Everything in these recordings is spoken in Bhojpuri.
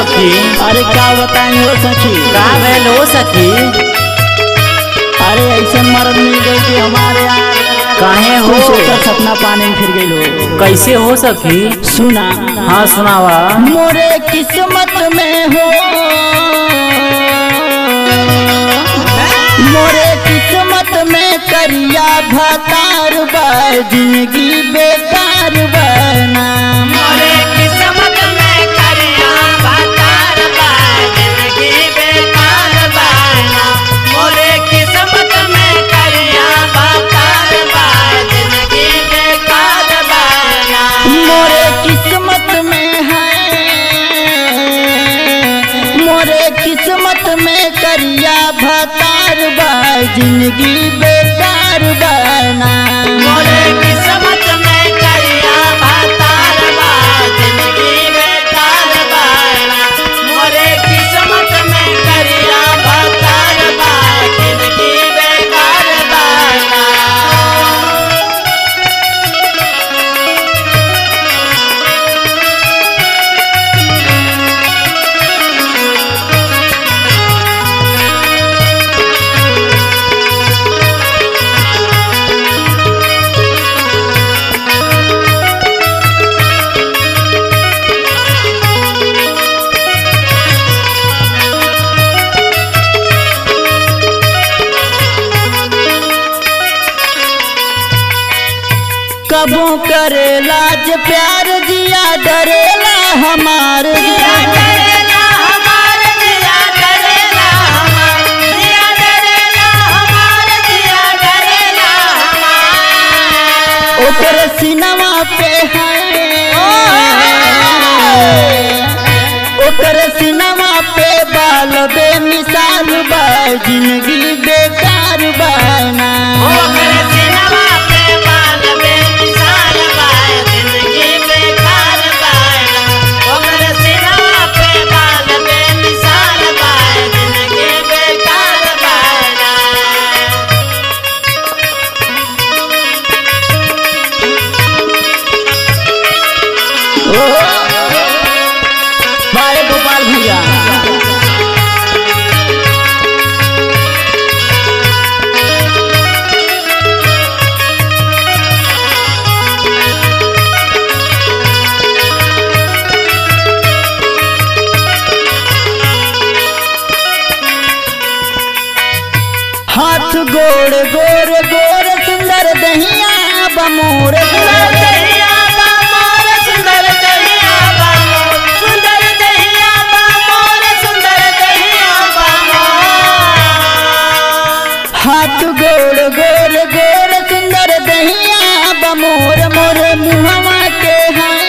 सखी? अरे का बताई हो सखी? का भइल हो सखी? अरे ऐसा मर्द मिल गई कि हमारे यार काहे हो? सपना पानी में फिर गई हो। कैसे हो सखी? सुना। हाँ सुनावा। मोरे किस्मत में हो, मोरे किस्मत में करिया भतार बा, जिंदगी बेकार बना। मोरे किस्मत में करिया भतार बा, जिंदगी बेकार बना। मोरे किस्मत में करिया भतार बा, जिंदगी बेकार बना। मोरे किस्मत में है, मोरे किस्मत में करिया भतार बा, जिंदगी बेकार बना। मोरे किस्मत में करिया भतार बा, जिंदगी बेकार बना। मोरे किस्मत में करिया भतार बा, जिंदगी बेकार बना। कबू करेला ज प्यार जिया डरेला हमार। जिया डरेला हमार, जिया डरेला हमार, जिया डरेला हमार, जिया डरेला हमार। ओकर सिनवा पे है, ओकर सिनवा पे बाल बेमिसाल बा, जिंदगी बेकार बना। ओकर सिनवा पे बाल बेमिसाल बा, जिंदगी बेकार बना। ओकर सिनवा पे बाल बेमिसाल बा, जिंदगी बेकार बना। ओ बारे गोपाल भैया। हाथ गोड़ गोर गोर सुंदर दहिया बमोर सुंदर दहिया बा मोर, सुंदर दहिया बा मोर, सुंदर दहिया बा मोर, सुंदर दहिया बा मोर। हाथ गोड़ गोर गोर सुंदर दहिया बमोर, मोर मुहवा के हैं,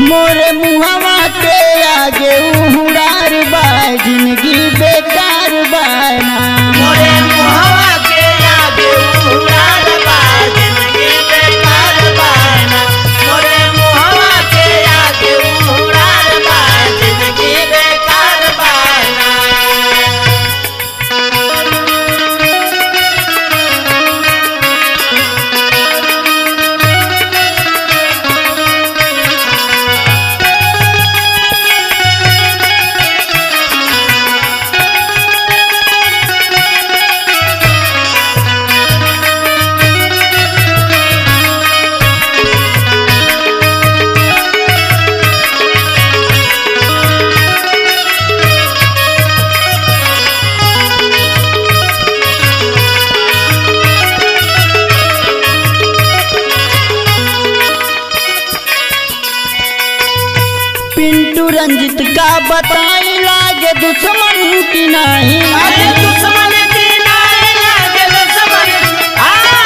मोर मुहवा के आगे उहुड़ार बा, जिंदगी बेकार बना। मोरे मुहवा के आगे उहुड़ार बा, जिंदगी बेकार बना। मोरे मुहवा के आगे उहुड़ार बा, जिंदगी बेकार बना। पिंटू रंजित का बताई लागे दुश्मन की नहीं। लागे दुश्मन की नाई, लागे दुश्मन,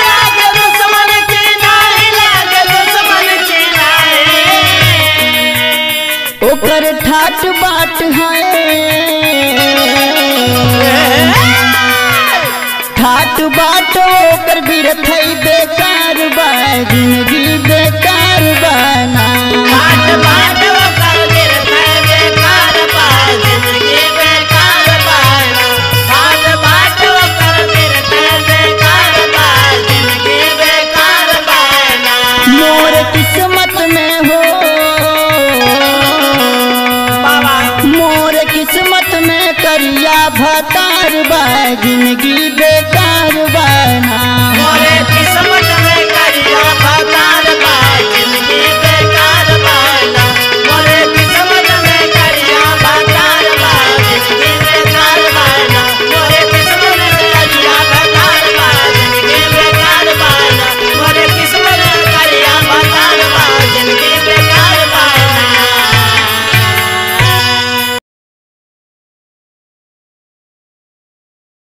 लागे दुश्मन की नाई, लागे दुश्मन की नाई। ओकर ठाट बाट है, ठाट बाट ओकर बिरथ बेकार बा, जिंदगी बेकार बना। बाट बाट ओकर गिरथ बेकार बा, जिंदगी बेकार बना। बाट बाट ओकर गिरथ बेकार बा, जिंदगी बेकार बना। मोर किस्मत में हो, प्यार बा जिंदगी बेकार बना।